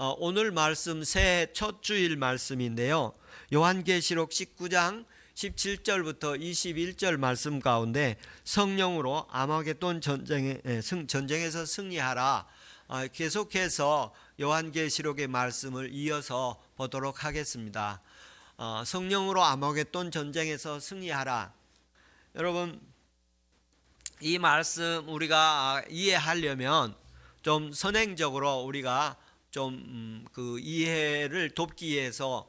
오늘 말씀 새해 첫 주일 말씀인데요. 요한계시록 19장 17절부터 21절 말씀 가운데 성령으로 아마겟돈 전쟁에서 승리하라, 계속해서 요한계시록의 말씀을 이어서 보도록 하겠습니다. 성령으로 아마겟돈 전쟁에서 승리하라. 여러분, 이 말씀 우리가 이해하려면 좀 선행적으로 우리가 좀 그 이해를 돕기 위해서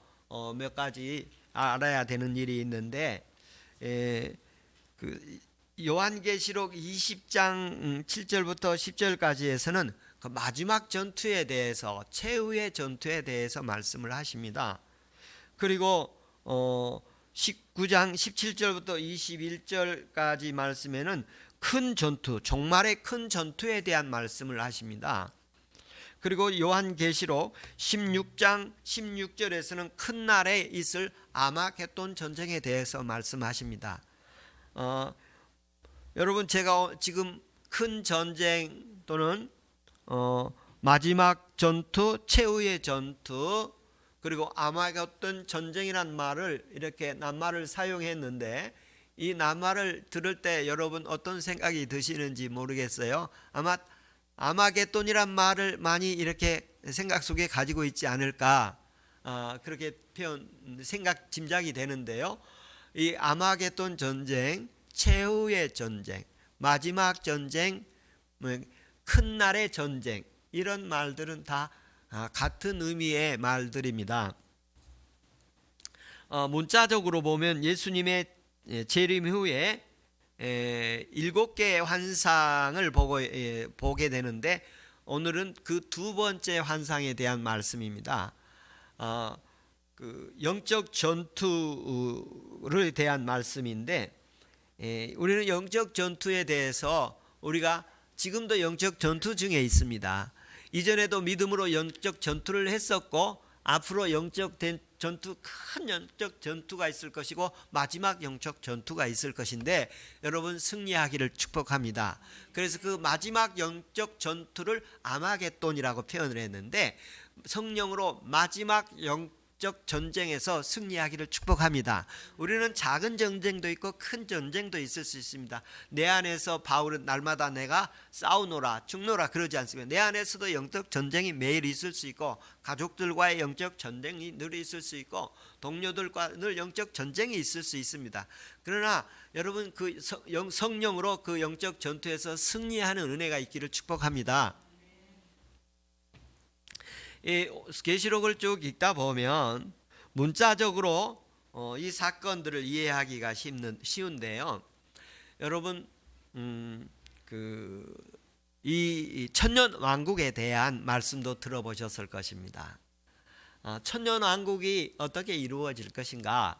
몇 가지 알아야 되는 일이 있는데, 그 요한계시록 20장 7절부터 10절까지에서는 그 마지막 전투에 대해서, 최후의 전투에 대해서 말씀을 하십니다. 그리고 19장 17절부터 21절까지 말씀에는 큰 전투, 종말의 큰 전투에 대한 말씀을 하십니다. 그리고 요한계시록 16장 16절에서는 큰 날에 있을 아마겟돈 전쟁에 대해서 말씀하십니다. 여러분, 제가 지금 큰 전쟁 또는 마지막 전투, 최후의 전투, 그리고 아마겟돈 전쟁이란 말을 이렇게 낱말을 사용했는데, 이 낱말을 들을 때 여러분 어떤 생각이 드시는지 모르겠어요. 아마 아마겟돈이란 말을 많이 이렇게 생각 속에 가지고 있지 않을까, 그렇게 생각 짐작이 되는데요. 이 아마겟돈 전쟁, 최후의 전쟁, 마지막 전쟁, 큰 날의 전쟁, 이런 말들은 다 같은 의미의 말들입니다. 문자적으로 보면 예수님의 재림 후에 7개의 환상을 보게 되는데, 오늘은 그 두 번째 환상에 대한 말씀입니다. 그 영적 전투에 대한 말씀인데, 우리는 영적 전투에 대해서 우리가 지금도 영적 전투 중에 있습니다. 이전에도 믿음으로 영적 전투를 했었고, 앞으로 영적 전투, 큰 영적 전투가 있을 것이고 마지막 영적 전투가 있을 것인데, 여러분 승리하기를 축복합니다. 그래서 그 마지막 영적 전투를 아마겟돈이라고 표현을 했는데, 성령으로 마지막 영적 전쟁에서 승리하기를 축복합니다. 우리는 작은 전쟁도 있고 큰 전쟁도 있을 수 있습니다. 내 안에서 바울은 날마다 내가 싸우노라 죽노라 그러지 않습니까? 내 안에서도 영적 전쟁이 매일 있을 수 있고, 가족들과의 영적 전쟁이 늘 있을 수 있고, 동료들과 늘 영적 전쟁이 있을 수 있습니다. 그러나 여러분, 그 성령으로 그 영적 전투에서 승리하는 은혜가 있기를 축복합니다. 이 계시록을 쭉 읽다 보면 문자적으로 이 사건들을 이해하기가 쉬운데요. 여러분, 이 천년 왕국에 대한 말씀도 들어보셨을 것입니다. 천년 왕국이 어떻게 이루어질 것인가?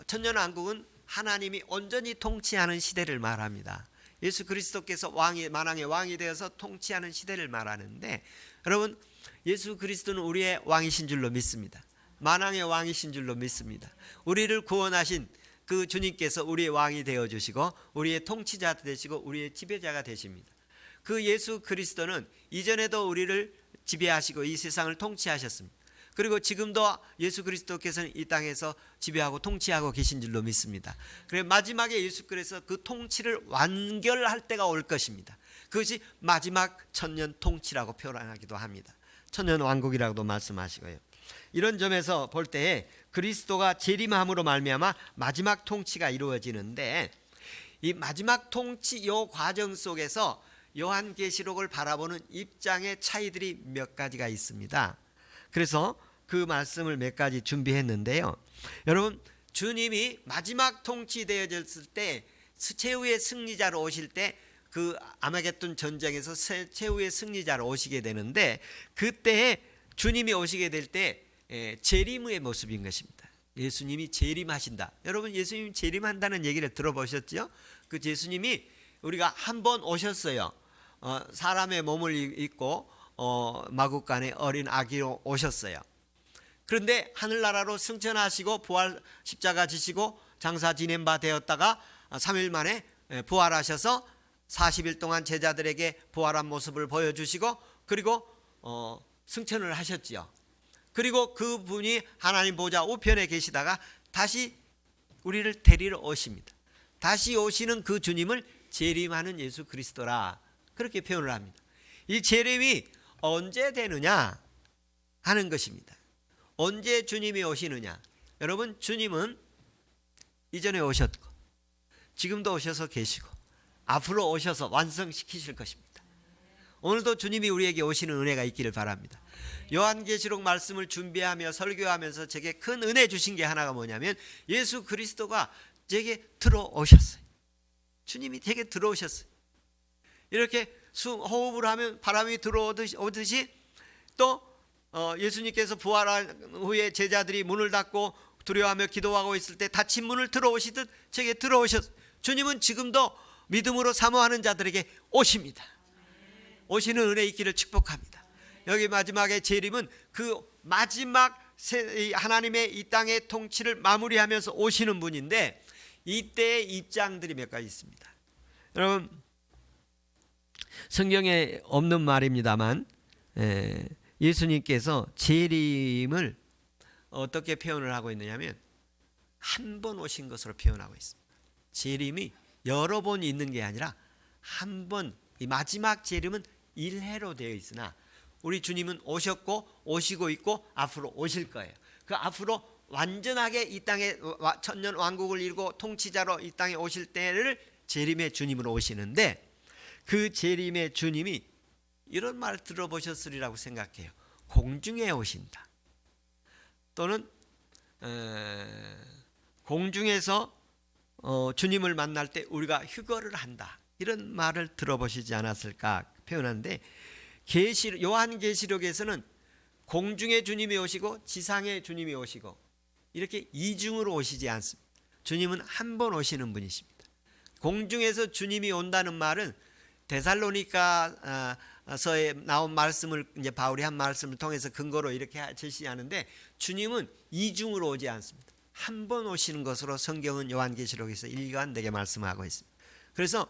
천년 왕국은 하나님이 온전히 통치하는 시대를 말합니다. 예수 그리스도께서 만왕의 왕이 되어서 통치하는 시대를 말하는데, 여러분, 예수 그리스도는 우리의 왕이신 줄로 믿습니다. 만왕의 왕이신 줄로 믿습니다. 우리를 구원하신 그 주님께서 우리의 왕이 되어주시고 우리의 통치자 되시고 우리의 지배자가 되십니다. 그 예수 그리스도는 이전에도 우리를 지배하시고 이 세상을 통치하셨습니다. 그리고 지금도 예수 그리스도께서는 이 땅에서 지배하고 통치하고 계신 줄로 믿습니다. 그래서 마지막에 예수께서 그 통치를 완결할 때가 올 것입니다. 그것이 마지막 천년 통치라고 표현하기도 합니다. 천년 왕국이라고도 말씀하시고요. 이런 점에서 볼 때 그리스도가 재림함으로 말미암아 마지막 통치가 이루어지는데, 이 마지막 통치 요 과정 속에서 요한계시록을 바라보는 입장의 차이들이 몇 가지가 있습니다. 그래서 그 말씀을 몇 가지 준비했는데요. 여러분, 주님이 마지막 통치되어졌을 때, 최후의 승리자로 오실 때, 그 아마겟돈 전쟁에서 최후의 승리자로 오시게 되는데, 그때 주님이 오시게 될 때 재림의 모습인 것입니다. 예수님이 재림하신다. 여러분, 예수님이 재림한다는 얘기를 들어보셨죠? 그 예수님이 우리가 한 번 오셨어요. 사람의 몸을 입고 마구간에 어린 아기로 오셨어요. 그런데 하늘나라로 승천하시고 부활 십자가 지시고 장사 지낸 바 되었다가 3일 만에 부활하셔서 40일 동안 제자들에게 부활한 모습을 보여주시고, 그리고 승천을 하셨지요. 그리고 그분이 하나님 보좌 우편에 계시다가 다시 우리를 데리러 오십니다. 다시 오시는 그 주님을 재림하는 예수 그리스도라, 그렇게 표현을 합니다. 이 재림이 언제 되느냐 하는 것입니다. 언제 주님이 오시느냐. 여러분, 주님은 이전에 오셨고 지금도 오셔서 계시고 앞으로 오셔서 완성시키실 것입니다. 오늘도 주님이 우리에게 오시는 은혜가 있기를 바랍니다. 요한계시록 말씀을 준비하며 설교하면서 제게 큰 은혜 주신 게 하나가 뭐냐면, 예수 그리스도가 제게 들어오셨어요. 주님이 제게 들어오셨어요. 이렇게 호흡을 하면 바람이 들어오듯이 또 예수님께서 부활한 후에 제자들이 문을 닫고 두려워하며 기도하고 있을 때 닫힌 문을 들어오시듯 제게 들어오셨어요. 주님은 지금도 믿음으로 사모하는 자들에게 오십니다. 오시는 은혜 있기를 축복합니다. 여기 마지막에 재림은 그 마지막 하나님의 이 땅의 통치를 마무리하면서 오시는 분인데, 이때의 입장들이 몇 가지 있습니다. 여러분, 성경에 없는 말입니다만 예수님께서 재림을 어떻게 표현을 하고 있느냐면, 한 번 오신 것으로 표현하고 있습니다. 재림이 여러 번 있는 게 아니라 한 번, 이 마지막 재림은 일회로 되어 있으나 우리 주님은 오셨고 오시고 있고 앞으로 오실 거예요. 그 앞으로 완전하게 이 땅에 천년 왕국을 이루고 통치자로 이 땅에 오실 때를 재림의 주님으로 오시는데, 그 재림의 주님이 이런 말 들어보셨으리라고 생각해요. 공중에 오신다. 또는 공중에서 주님을 만날 때 우리가 휴거를 한다. 이런 말을 들어보시지 않았을까 표현하는데, 요한계시록에서는 공중에 주님이 오시고 지상에 주님이 오시고 이렇게 이중으로 오시지 않습니다. 주님은 한 번 오시는 분이십니다. 공중에서 주님이 온다는 말은 데살로니가서에 나온 말씀을 이제 바울이 한 말씀을 통해서 근거로 이렇게 제시하는데, 주님은 이중으로 오지 않습니다. 한 번 오시는 것으로 성경은 요한계시록에서 일관되게 말씀하고 있습니다. 그래서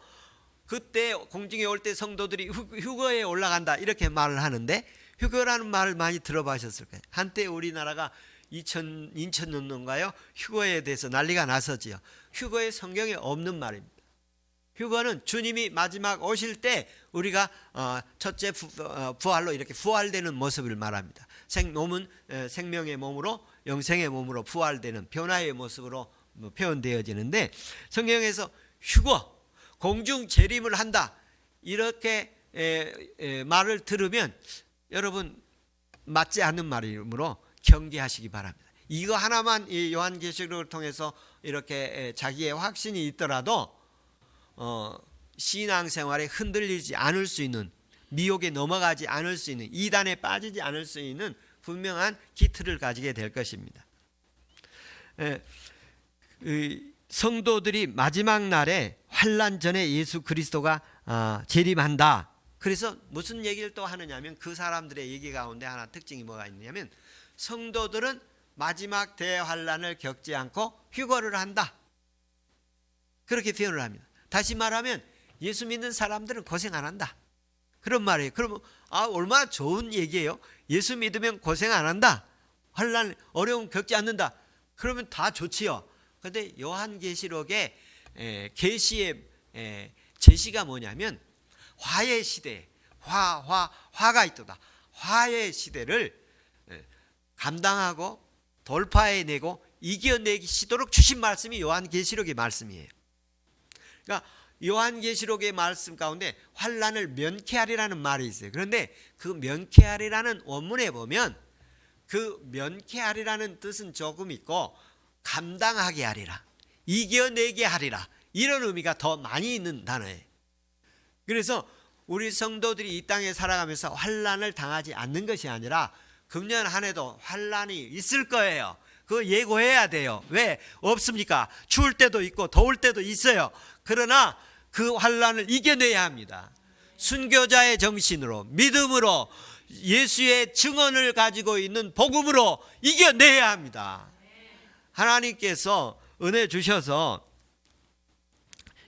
그때 공중에 올 때 성도들이 휴거에 올라간다 이렇게 말을 하는데, 휴거라는 말을 많이 들어보셨을 거예요. 한때 우리나라가 2000년도인가요? 휴거에 대해서 난리가 났었지요. 휴거에 성경에 없는 말입니다. 휴거는 주님이 마지막 오실 때 우리가 첫째 부활로 이렇게 부활되는 모습을 말합니다. 몸은 생명의 몸으로 영생의 몸으로 부활되는 변화의 모습으로 표현되어지는데, 성경에서 휴거, 공중 재림을 한다 이렇게 말을 들으면 여러분 맞지 않는 말이므로 경계하시기 바랍니다. 이거 하나만 이 요한계시록을 통해서 이렇게 자기의 확신이 있더라도 신앙생활에 흔들리지 않을 수 있는, 미혹에 넘어가지 않을 수 있는, 이단에 빠지지 않을 수 있는 분명한 기틀을 가지게 될 것입니다. 성도들이 마지막 날에 환난 전에 예수 그리스도가 재림한다. 그래서 무슨 얘기를 또 하느냐면, 그 사람들의 얘기 가운데 하나 특징이 뭐가 있냐면, 성도들은 마지막 대환난을 겪지 않고 휴거를 한다. 그렇게 표현을 합니다. 다시 말하면 예수 믿는 사람들은 고생 안 한다. 그런 말이에요. 그러면 얼마나 좋은 얘기예요. 예수 믿으면 고생 안 한다. 환난, 어려움 겪지 않는다. 그러면 다 좋지요. 그런데 요한계시록의 계시의 제시가 뭐냐면, 화의 시대, 화가 있도다. 화의 시대를 감당하고 돌파해내고 이겨내시도록 주신 말씀이 요한계시록의 말씀이에요. 그러니까 요한계시록의 말씀 가운데 환난을 면케하리라는 말이 있어요. 그런데 그 면케하리라는 원문에 보면 그 면케하리라는 뜻은 조금 있고, 감당하게 하리라, 이겨내게 하리라, 이런 의미가 더 많이 있는 단어예요. 그래서 우리 성도들이 이 땅에 살아가면서 환난을 당하지 않는 것이 아니라 금년 한 해도 환난이 있을 거예요. 그거 예고해야 돼요. 왜 없습니까? 추울 때도 있고 더울 때도 있어요. 그러나 그 환난을 이겨내야 합니다. 순교자의 정신으로, 믿음으로, 예수의 증언을 가지고 있는 복음으로 이겨내야 합니다. 하나님께서 은혜 주셔서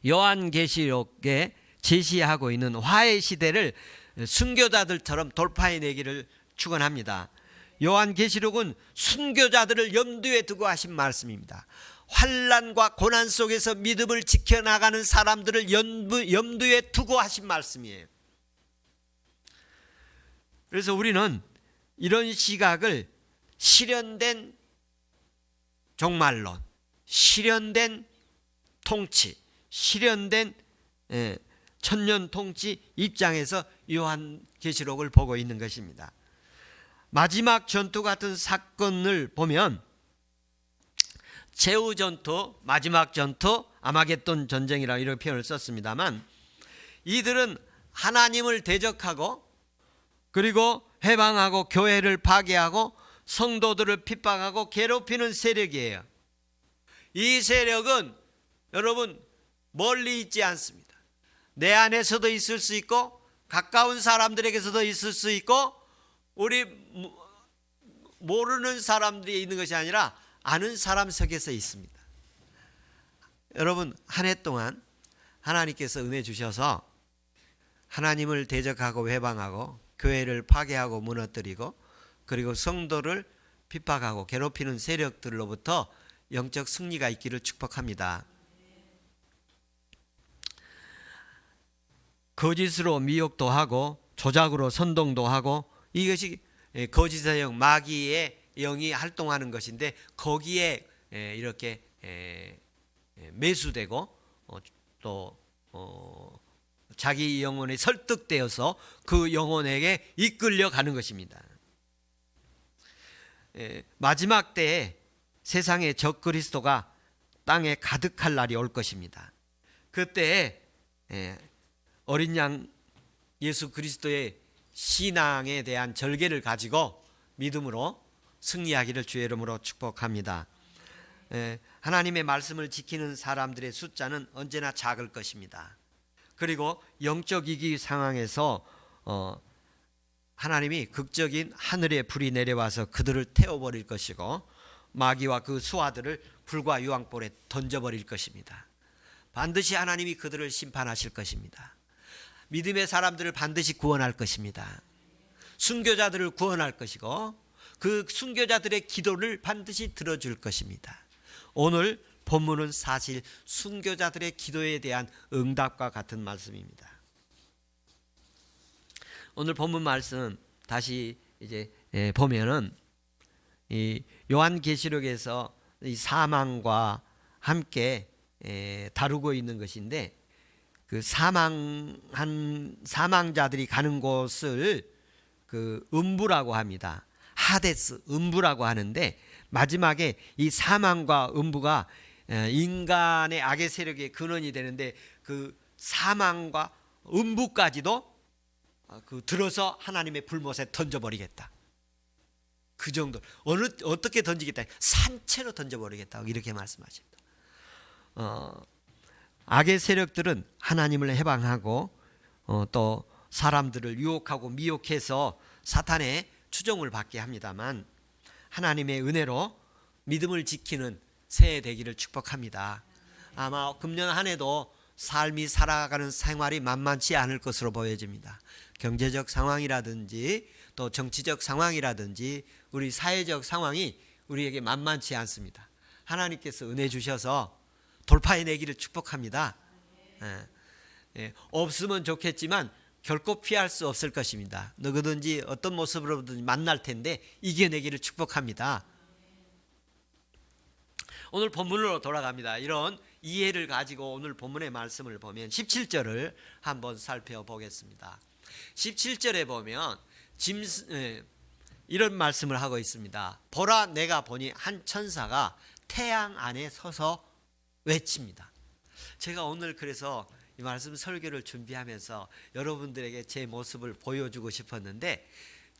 요한계시록에 제시하고 있는 화해 시대를 순교자들처럼 돌파해내기를 축원합니다. 요한계시록은 순교자들을 염두에 두고 하신 말씀입니다. 환난과 고난 속에서 믿음을 지켜나가는 사람들을 염두에 두고 하신 말씀이에요. 그래서 우리는 이런 시각을 실현된 종말론, 실현된 통치, 실현된 천년 통치 입장에서 요한계시록을 보고 있는 것입니다. 마지막 전투 같은 사건을 보면 제후 전투, 마지막 전투, 아마겟돈 전쟁이라고 이런 표현을 썼습니다만, 이들은 하나님을 대적하고 그리고 해방하고 교회를 파괴하고 성도들을 핍박하고 괴롭히는 세력이에요. 이 세력은 여러분 멀리 있지 않습니다. 내 안에서도 있을 수 있고 가까운 사람들에게서도 있을 수 있고 우리 모르는 사람들이 있는 것이 아니라 아는 사람 속에서 있습니다. 여러분, 한 해 동안 하나님께서 은혜 주셔서 하나님을 대적하고 회방하고 교회를 파괴하고 무너뜨리고 그리고 성도를 핍박하고 괴롭히는 세력들로부터 영적 승리가 있기를 축복합니다. 거짓으로 미혹도 하고 조작으로 선동도 하고, 이것이 거짓의 영, 마귀의 영이 활동하는 것인데 거기에 이렇게 매수되고 또 자기 영혼에 설득되어서 그 영혼에게 이끌려가는 것입니다. 마지막 때에 세상의 적 그리스도가 땅에 가득할 날이 올 것입니다. 그때 어린 양 예수 그리스도의 신앙에 대한 절개를 가지고 믿음으로 승리하기를 주의 이름으로 축복합니다. 하나님의 말씀을 지키는 사람들의 숫자는 언제나 작을 것입니다. 그리고 영적 위기 상황에서 하나님이 극적인 하늘의 불이 내려와서 그들을 태워버릴 것이고 마귀와 그 수하들을 불과 유황불에 던져버릴 것입니다. 반드시 하나님이 그들을 심판하실 것입니다. 믿음의 사람들을 반드시 구원할 것입니다. 순교자들을 구원할 것이고 그 순교자들의 기도를 반드시 들어줄 것입니다. 오늘 본문은 사실 순교자들의 기도에 대한 응답과 같은 말씀입니다. 오늘 본문 말씀 다시 이제 보면은 이 요한계시록에서 이 사망과 함께 다루고 있는 것인데, 그 사망자들이 가는 곳을 그 음부라고 합니다. 하데스, 음부라고 하는데, 마지막에 이 사망과 음부가 인간의 악의 세력의 근원이 되는데 그 사망과 음부까지도 그 들어서 하나님의 불못에 던져버리겠다. 그 정도. 어떻게 던지겠다? 산채로 던져버리겠다. 이렇게 말씀하십니다. 악의 세력들은 하나님을 해방하고 또 사람들을 유혹하고 미혹해서 사탄의 추종을 받게 합니다만, 하나님의 은혜로 믿음을 지키는 새해 되기를 축복합니다. 아마 금년 한 해도 삶이 살아가는 생활이 만만치 않을 것으로 보여집니다. 경제적 상황이라든지 또 정치적 상황이라든지 우리 사회적 상황이 우리에게 만만치 않습니다. 하나님께서 은혜 주셔서 돌파해내기를 축복합니다. 없으면 좋겠지만 결코 피할 수 없을 것입니다. 누구든지 어떤 모습으로든지 만날 텐데 이겨내기를 축복합니다. 오늘 본문으로 돌아갑니다. 이런 이해를 가지고 오늘 본문의 말씀을 보면 17절을 한번 살펴보겠습니다. 17절에 보면 이런 말씀을 하고 있습니다. 보라, 내가 보니 한 천사가 태양 안에 서서 외칩니다. 제가 오늘 그래서 이 말씀 설교를 준비하면서 여러분들에게 제 모습을 보여주고 싶었는데,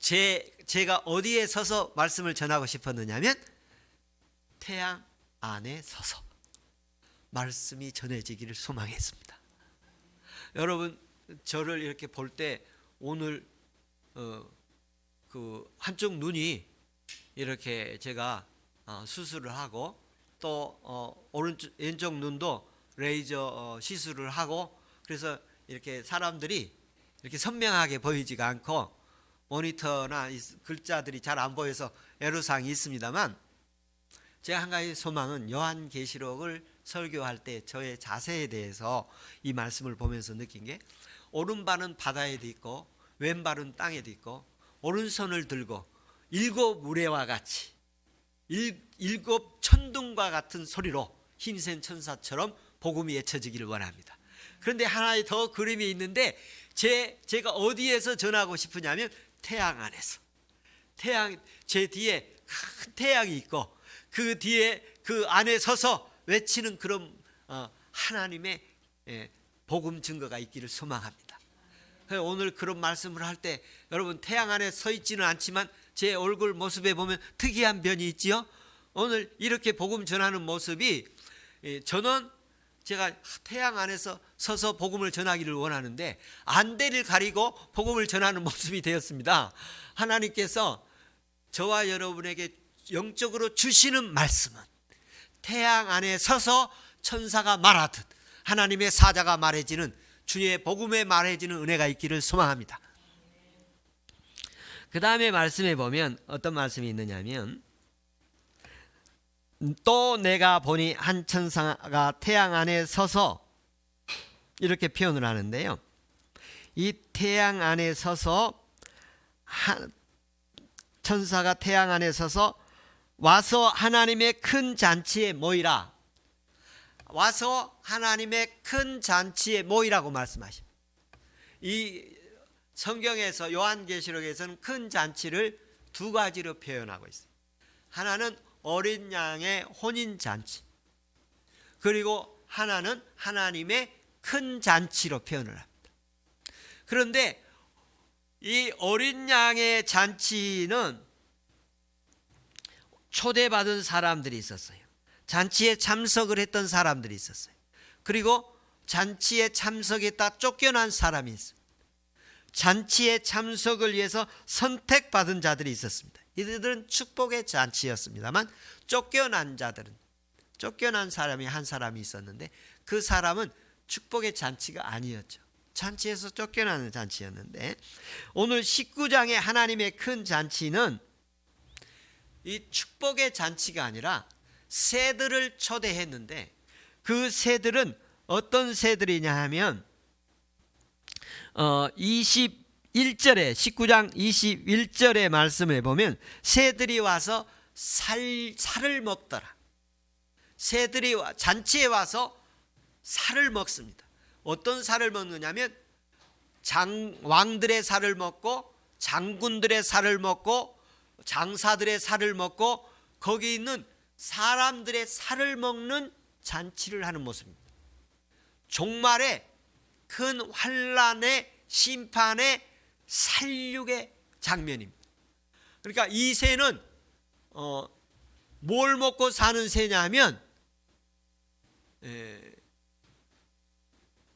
제가 어디에 서서 말씀을 전하고 싶었느냐면 태양 안에 서서 말씀이 전해지기를 소망했습니다. 여러분, 저를 이렇게 볼 때 오늘 그 한쪽 눈이 이렇게 제가 수술을 하고 또 왼쪽 눈도 레이저 시술을 하고, 그래서 이렇게 사람들이 이렇게 선명하게 보이지가 않고 모니터나 글자들이 잘 안 보여서 애로사항이 있습니다만, 제가 한 가지 소망은 요한계시록을 설교할 때 저의 자세에 대해서 이 말씀을 보면서 느낀 게, 오른발은 바다에도 있고 왼발은 땅에도 있고, 오른손을 들고 일곱 우레와 같이 일곱 천둥과 같은 소리로 힘센 천사처럼 복음이 외쳐지기를 원합니다. 그런데 하나의 더 그림이 있는데, 제가 어디에서 전하고 싶으냐면 태양 안에서. 제 뒤에 큰 태양이 있고 그 뒤에 그 안에 서서 외치는 그런 하나님의 복음 증거가 있기를 소망합니다. 오늘 그런 말씀을 할 때 여러분, 태양 안에 서 있지는 않지만 제 얼굴 모습에 보면 특이한 변이 있지요. 오늘 이렇게 복음 전하는 모습이, 저는 제가 태양 안에서 서서 복음을 전하기를 원하는데 안대를 가리고 복음을 전하는 모습이 되었습니다. 하나님께서 저와 여러분에게 영적으로 주시는 말씀은 태양 안에 서서 천사가 말하듯 하나님의 사자가 말해지는, 주의 복음에 말해지는 은혜가 있기를 소망합니다. 그 다음에 말씀에 보면 어떤 말씀이 있느냐면, 또 내가 보니 한 천사가 태양 안에 서서, 이렇게 표현을 하는데요. 이 태양 안에 서서, 천사가 태양 안에 서서 와서 하나님의 큰 잔치에 모이라. 와서 하나님의 큰 잔치에 모이라고 말씀하십니다. 이 성경에서, 요한계시록에서는 큰 잔치를 두 가지로 표현하고 있습니다. 하나는 어린 양의 혼인 잔치, 그리고 하나는 하나님의 큰 잔치로 표현을 합니다. 그런데 이 어린 양의 잔치는 초대받은 사람들이 있었어요. 잔치에 참석을 했던 사람들이 있었어요. 그리고 잔치에 참석했다 쫓겨난 사람이 있어요. 잔치에 참석을 위해서 선택받은 자들이 있었습니다. 이들은 축복의 잔치였습니다만, 쫓겨난 사람이 한 사람이 있었는데, 그 사람은 축복의 잔치가 아니었죠. 잔치에서 쫓겨나는 잔치였는데, 오늘 19장의 하나님의 큰 잔치는 이 축복의 잔치가 아니라 새들을 초대했는데, 그 새들은 어떤 새들이냐 하면 21절에 19장 21절의 말씀에 보면 새들이 와서 살을 먹더라. 새들이 잔치에 와서 살을 먹습니다. 어떤 살을 먹느냐면 왕들의 살을 먹고 장군들의 살을 먹고 장사들의 살을 먹고 거기 있는 사람들의 살을 먹는 잔치를 하는 모습입니다. 종말의 큰 환난의 심판의 살육의 장면입니다. 그러니까 이 새는 뭘 먹고 사는 새냐면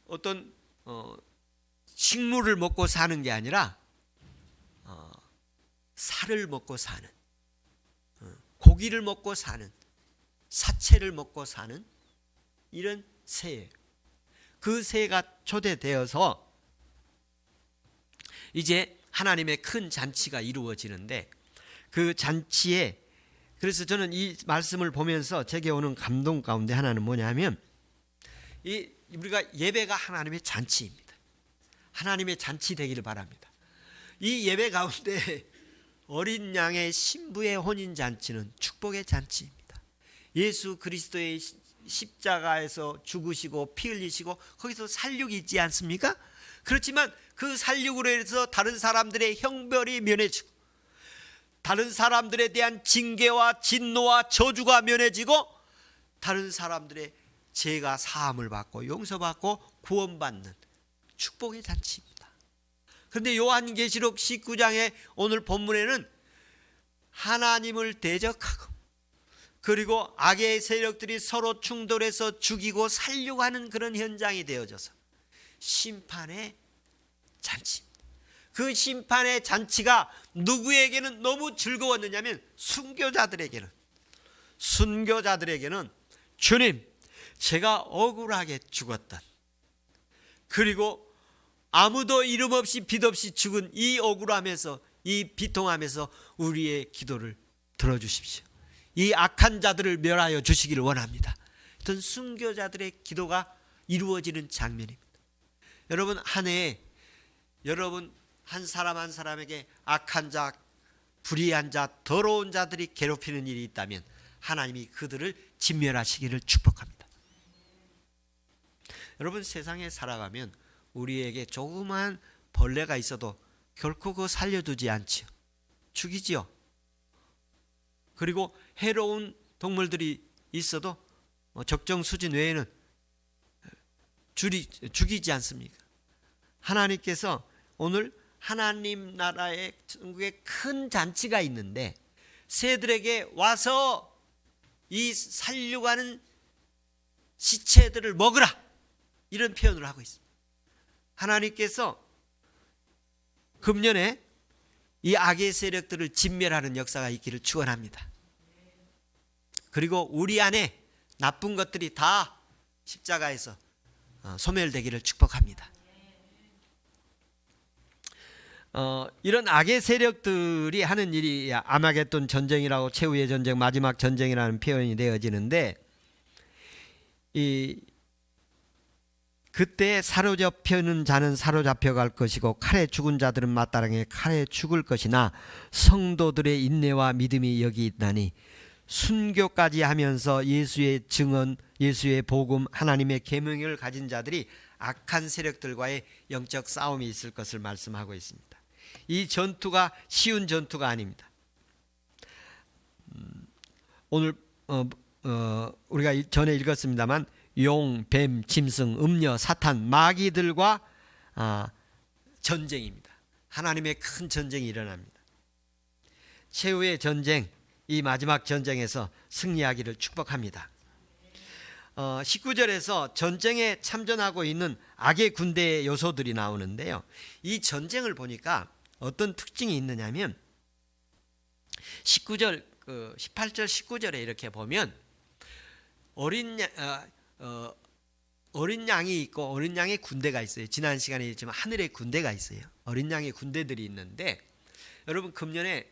어떤 식물을 먹고 사는 게 아니라 살을 먹고 사는, 고기를 먹고 사는, 사체를 먹고 사는 이런 새예요. 그 새가 초대되어서 이제 하나님의 큰 잔치가 이루어지는데, 그 잔치에, 그래서 저는 이 말씀을 보면서 제게 오는 감동 가운데 하나는 뭐냐면, 우리가 예배가 하나님의 잔치입니다. 하나님의 잔치 되기를 바랍니다. 이 예배 가운데 어린 양의 신부의 혼인 잔치는 축복의 잔치입니다. 예수 그리스도의 십자가에서 죽으시고 피 흘리시고 거기서 살육이 있지 않습니까? 그렇지만 그 살육으로 해서 다른 사람들의 형벌이 면해지고, 다른 사람들에 대한 징계와 진노와 저주가 면해지고, 다른 사람들의 죄가 사함을 받고 용서받고 구원받는 축복의 잔치입니다. 그런데 요한계시록 19장의 오늘 본문에는 하나님을 대적하고, 그리고 악의 세력들이 서로 충돌해서 죽이고 살려가는 그런 현장이 되어져서 심판의 잔치입니다. 그 심판의 잔치가 누구에게는 너무 즐거웠느냐면 순교자들에게는 주님, 제가 억울하게 죽었던, 그리고 아무도 이름 없이 빛 없이 죽은 이 억울함에서 이 비통함에서 우리의 기도를 들어주십시오. 이 악한 자들을 멸하여 주시기를 원합니다. 어떤 순교자들의 기도가 이루어지는 장면입니다. 여러분, 한 해에 여러분 한 사람 한 사람에게 악한 자, 불의한 자, 더러운 자들이 괴롭히는 일이 있다면 하나님이 그들을 진멸하시기를 축복합니다. 여러분, 세상에 살아가면 우리에게 조그만 벌레가 있어도 결코 그거 살려두지 않지요. 죽이지요. 그리고 해로운 동물들이 있어도 적정 수준 외에는 죽이지 않습니까? 하나님께서 오늘 하나님 나라의 천국에 큰 잔치가 있는데 새들에게 와서 이 살려고 하는 시체들을 먹으라, 이런 표현을 하고 있습니다. 하나님께서 금년에 이 악의 세력들을 진멸하는 역사가 있기를 축원합니다. 그리고 우리 안에 나쁜 것들이 다 십자가에서 소멸되기를 축복합니다. 이런 악의 세력들이 하는 일이 아마겟돈 전쟁이라고, 최후의 전쟁, 마지막 전쟁이라는 표현이 되어지는데, 그때 사로잡혀는 자는 사로잡혀갈 것이고 칼에 죽은 자들은 마땅하게 칼에 죽을 것이나 성도들의 인내와 믿음이 여기 있나니 순교까지 하면서 예수의 증언, 예수의 복음, 하나님의 계명을 가진 자들이 악한 세력들과의 영적 싸움이 있을 것을 말씀하고 있습니다. 이 전투가 쉬운 전투가 아닙니다. 오늘 우리가 전에 읽었습니다만 용, 뱀, 짐승, 음녀, 사탄, 마귀들과 전쟁입니다. 하나님의 큰 전쟁이 일어납니다. 최후의 전쟁, 이 마지막 전쟁에서 승리하기를 축복합니다. 19절에서 전쟁에 참전하고 있는 악의 군대의 요소들이 나오는데요. 이 전쟁을 보니까 어떤 특징이 있느냐면 18절 19절에 이렇게 보면 어린 양이 있고 어린 양의 군대가 있어요. 지난 시간에 얘기했지만 하늘의 군대가 있어요. 어린 양의 군대들이 있는데, 여러분 금년에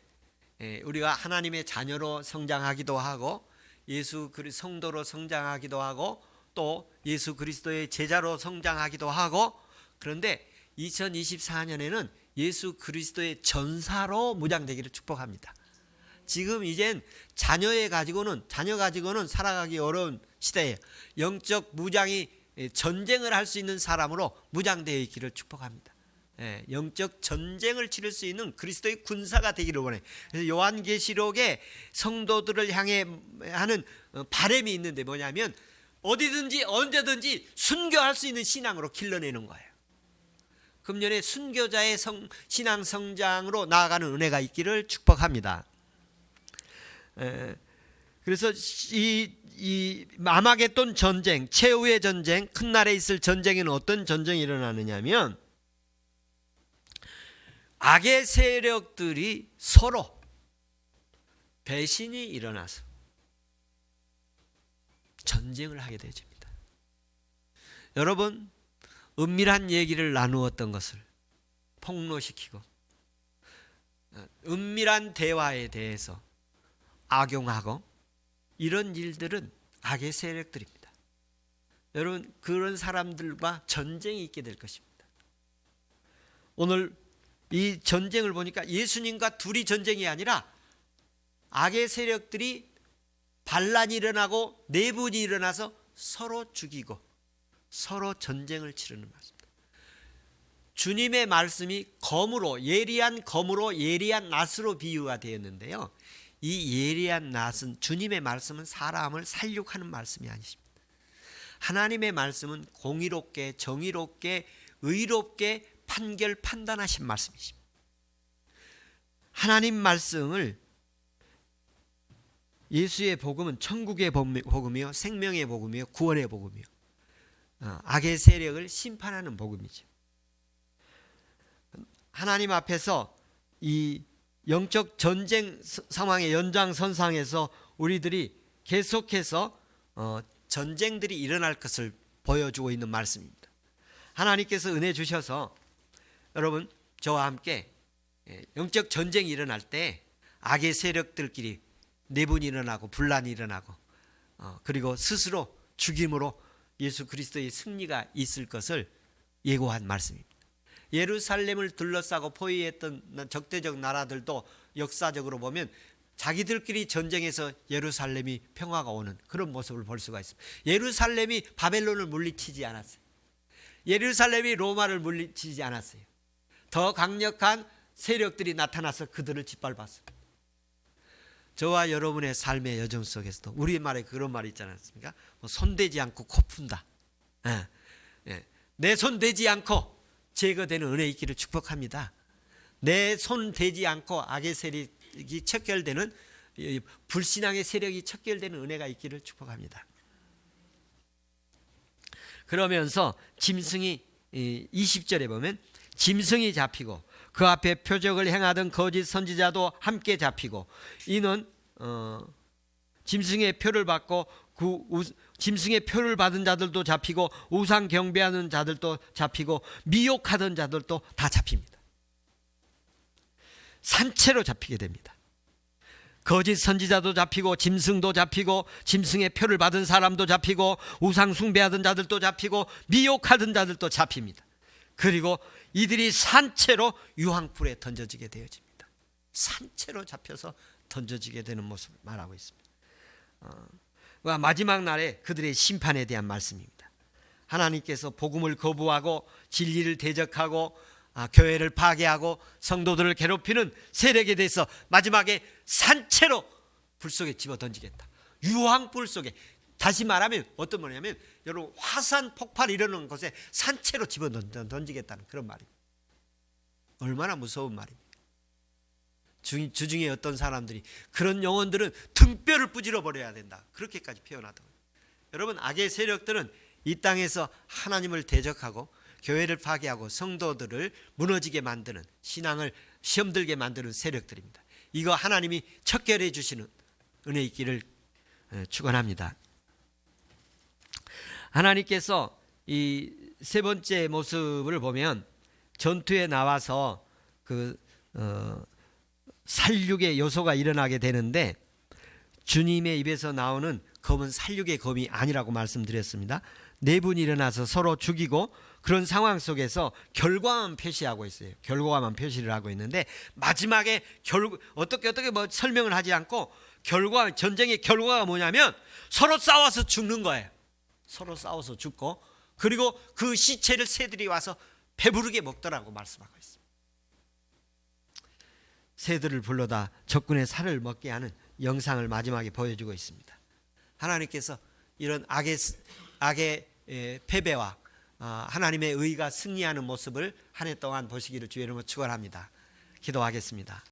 우리가 하나님의 자녀로 성장하기도 하고 예수 그리스도 성도로 성장하기도 하고 또 예수 그리스도의 제자로 성장하기도 하고, 그런데 2024년에는 예수 그리스도의 전사로 무장되기를 축복합니다. 지금 이젠 자녀 가지고는 살아가기 어려운 시대에 영적 무장이 전쟁을 할 수 있는 사람으로 무장되어 있기를 축복합니다. 영적 전쟁을 치를 수 있는 그리스도의 군사가 되기를 원해. 그래서 요한계시록에 성도들을 향해 하는 바람이 있는데 뭐냐면 어디든지 언제든지 순교할 수 있는 신앙으로 길러내는 거예요. 금년에 순교자의 신앙 성장으로 나아가는 은혜가 있기를 축복합니다. 그래서 이 아마겟돈 전쟁, 최후의 전쟁, 큰 날에 있을 전쟁에는 어떤 전쟁이 일어나느냐면 악의 세력들이 서로 배신이 일어나서 전쟁을 하게 되집니다. 여러분, 은밀한 얘기를 나누었던 것을 폭로시키고 은밀한 대화에 대해서 악용하고 이런 일들은 악의 세력들입니다. 여러분, 그런 사람들과 전쟁이 있게 될 것입니다. 오늘 이 전쟁을 보니까 예수님과 둘이 전쟁이 아니라 악의 세력들이 반란이 일어나고 내분이 일어나서 서로 죽이고 서로 전쟁을 치르는 말씀입니다. 주님의 말씀이 검으로, 예리한 검으로 예리한 낫으로 비유가 되었는데요. 이 예리한 낫은, 주님의 말씀은 사람을 살육하는 말씀이 아니십니다. 하나님의 말씀은 공의롭게, 정의롭게, 의롭게 판단하신 말씀이십니다. 하나님 말씀을, 예수의 복음은 천국의 복음이요, 생명의 복음이요, 구원의 복음이요, 악의 세력을 심판하는 복음이죠. 하나님 앞에서 이 영적 전쟁 상황의 연장선상에서 우리들이 계속해서 전쟁들이 일어날 것을 보여주고 있는 말씀입니다. 하나님께서 은혜 주셔서 여러분, 저와 함께 영적 전쟁이 일어날 때 악의 세력들끼리 내분이 일어나고 분란이 일어나고 그리고 스스로 죽임으로 예수 그리스도의 승리가 있을 것을 예고한 말씀입니다. 예루살렘을 둘러싸고 포위했던 적대적 나라들도 역사적으로 보면 자기들끼리 전쟁해서 예루살렘이 평화가 오는 그런 모습을 볼 수가 있습니다. 예루살렘이 바벨론을 물리치지 않았어요. 예루살렘이 로마를 물리치지 않았어요. 더 강력한 세력들이 나타나서 그들을 짓밟았어요. 저와 여러분의 삶의 여정 속에서도 우리말에 그런 말이 있지 않습니까? 손대지 않고 코 푼다. 내 손 대지 않고 제거되는 은혜 있기를 축복합니다. 내 손 대지 않고 악의 세력이 척결되는 불신앙의 세력이 척결되는 은혜가 있기를 축복합니다. 그러면서 짐승이 20절에 보면 짐승이 잡히고 그 앞에 표적을 행하던 거짓 선지자도 함께 잡히고 이는 짐승의 표를 받고 짐승의 표를 받은 자들도 잡히고 우상 경배하는 자들도 잡히고 미혹하던 자들도 다 잡힙니다. 산채로 잡히게 됩니다. 거짓 선지자도 잡히고 짐승도 잡히고 짐승의 표를 받은 사람도 잡히고 우상 숭배하던 자들도 잡히고 미혹하던 자들도 잡힙니다. 그리고 이들이 산채로 유황불에 던져지게 되어집니다. 산채로 잡혀서 던져지게 되는 모습을 말하고 있습니다. 마지막 날에 그들의 심판에 대한 말씀입니다. 하나님께서 복음을 거부하고 진리를 대적하고 교회를 파괴하고 성도들을 괴롭히는 세력에 대해서 마지막에 산채로 불 속에 집어던지겠다. 유황불 속에, 다시 말하면 어떤 뭐냐면 여러분 화산 폭발 이러는 곳에 산채로 집어던지겠다는 그런 말입니다. 얼마나 무서운 말입니까? 주중에 어떤 사람들이 그런 영혼들은 등뼈를 부질러 버려야 된다, 그렇게까지 표현하더군요. 여러분, 악의 세력들은 이 땅에서 하나님을 대적하고 교회를 파괴하고 성도들을 무너지게 만드는, 신앙을 시험들게 만드는 세력들입니다. 이거 하나님이 척결해 주시는 은혜 있기를 축원합니다. 하나님께서 이 세 번째 모습을 보면 전투에 나와서 살육의 요소가 일어나게 되는데, 주님의 입에서 나오는 검은 살육의 검이 아니라고 말씀드렸습니다. 내분이 일어나서 서로 죽이고 그런 상황 속에서 결과만 표시하고 있어요. 결과만 표시를 하고 있는데 마지막에 어떻게 설명을 하지 않고 전쟁의 결과가 뭐냐면 서로 싸워서 죽는 거예요. 서로 싸워서 죽고 그리고 그 시체를 새들이 와서 배부르게 먹더라고 말씀하고 있습니다. 새들을 불러다 적군의 살을 먹게 하는 영상을 마지막에 보여주고 있습니다. 하나님께서 이런 악의 패배와 하나님의 의가 승리하는 모습을 한 해 동안 보시기를 주의 이름으로 축원합니다. 기도하겠습니다.